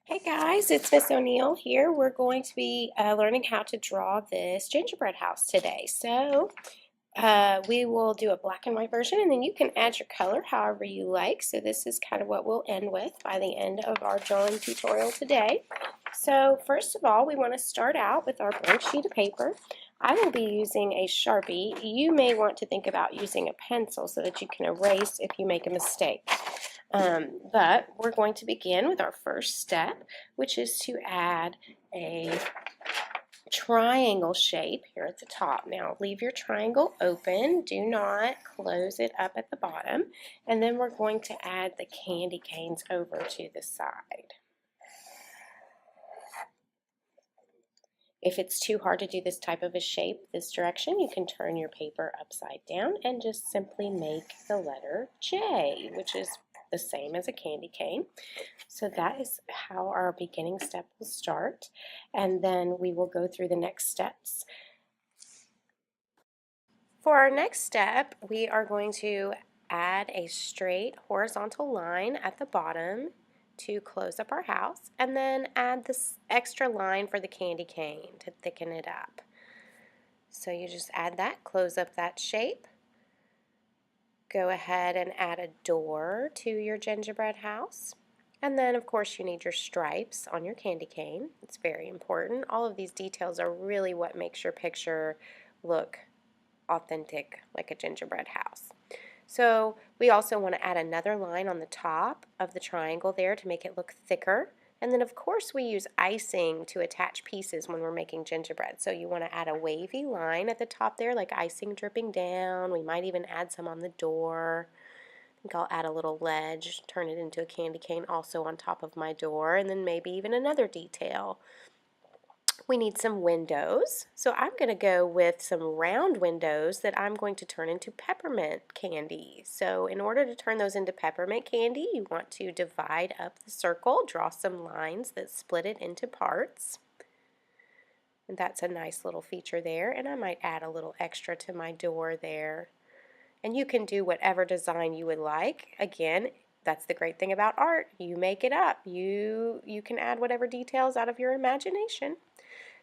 Hey guys, it's Miss O'Neill here. We're going to be learning how to draw this gingerbread house today. We will do a black and white version, and then you can add your color however you like. So this is kind of what we'll end with by the end of our drawing tutorial today. So first of all, we want to start out with our blank sheet of paper. I will be using a Sharpie. You may want to think about using a pencil so that you can erase if you make a mistake. But we're going to begin with our first step, which is to add a triangle shape here at the top. Now leave your triangle open, do not close it up at the bottom, and then we're going to add the candy canes over to the side. If it's too hard to do this type of a shape this direction, you can turn your paper upside down and just simply make the letter J, which is the same as a candy cane. So that is how our beginning step will start, and then we will go through the next steps. For our next step, we are going to add a straight horizontal line at the bottom to close up our house, and then add this extra line for the candy cane to thicken it up. So you just add that, close up that shape, go ahead and add a door to your gingerbread house. And then, of course, you need your stripes on your candy cane. It's very important. All of these details are really what makes your picture look authentic, like a gingerbread house. So we also want to add another line on the top of the triangle there to make it look thicker. And then, of course, we use icing to attach pieces when we're making gingerbread. So you want to add a wavy line at the top there, like icing dripping down. We might even add some on the door. I think I'll add a little ledge, turn it into a candy cane also on top of my door, and then maybe even another detail. We need some windows, so I'm going to go with some round windows that I'm going to turn into peppermint candy. So in order to turn those into peppermint candy, you want to divide up the circle, draw some lines that split it into parts. And that's a nice little feature there, and I might add a little extra to my door there. And you can do whatever design you would like. Again, that's the great thing about art. You make it up. You can add whatever details out of your imagination.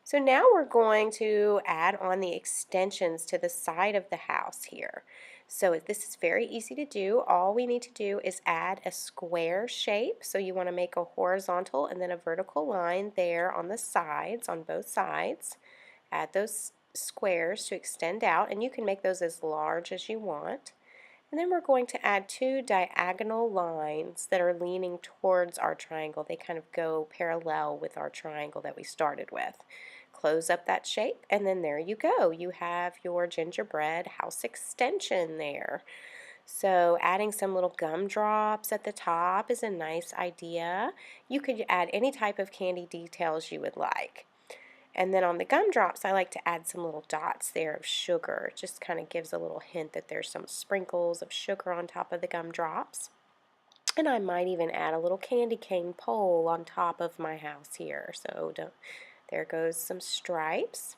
So now we're going to add on the extensions to the side of the house here. So this is very easy to do. All we need to do is add a square shape. So you want to make a horizontal and then a vertical line there on the sides, on both sides. Add those squares to extend out, and you can make those as large as you want. And then we're going to add two diagonal lines that are leaning towards our triangle. They kind of go parallel with our triangle that we started with. Close up that shape, and then there you go. You have your gingerbread house extension there. So adding some little gumdrops at the top is a nice idea. You could add any type of candy details you would like. And then on the gumdrops, I like to add some little dots there of sugar. It just kind of gives a little hint that there's some sprinkles of sugar on top of the gumdrops. And I might even add a little candy cane pole on top of my house here. So there goes some stripes.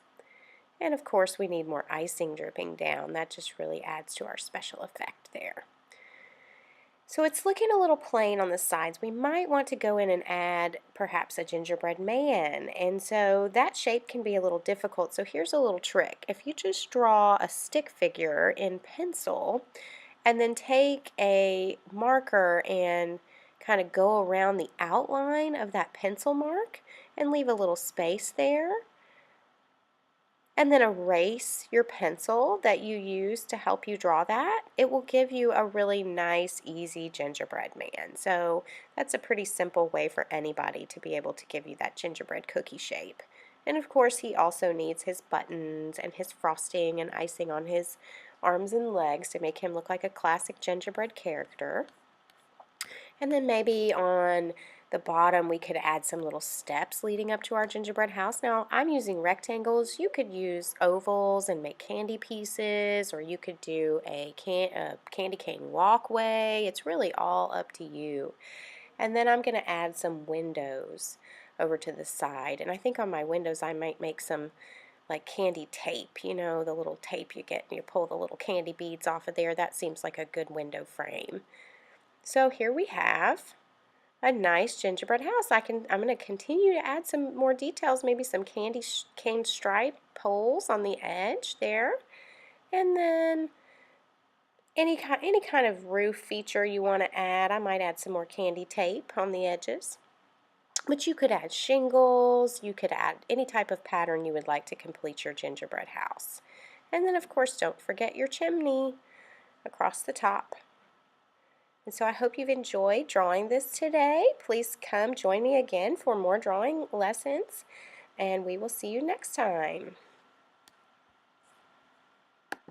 And of course we need more icing dripping down. That just really adds to our special effect there. So it's looking a little plain on the sides. We might want to go in and add perhaps a gingerbread man. And so that shape can be a little difficult. So here's a little trick. If you just draw a stick figure in pencil and then take a marker and kind of go around the outline of that pencil mark and leave a little space there, and then erase your pencil that you use to help you draw that, it will give you a really nice, easy gingerbread man. So that's a pretty simple way for anybody to be able to give you that gingerbread cookie shape. And of course he also needs his buttons and his frosting and icing on his arms and legs to make him look like a classic gingerbread character. And then maybe on the bottom we could add some little steps leading up to our gingerbread house. Now I'm using rectangles. You could use ovals and make candy pieces, or you could do a candy cane walkway. It's really all up to you. And then I'm going to add some windows over to the side. And I think on my windows I might make some like candy tape, you know, the little tape you get and you pull the little candy beads off of there. That seems like a good window frame. So here we have a nice gingerbread house. I'm going to continue to add some more details, maybe some cane stripe poles on the edge there, and then any kind of roof feature you want to add. I might add some more candy tape on the edges. But you could add shingles, you could add any type of pattern you would like to complete your gingerbread house. And then of course don't forget your chimney across the top. And so I hope you've enjoyed drawing this today. Please come join me again for more drawing lessons, and we will see you next time.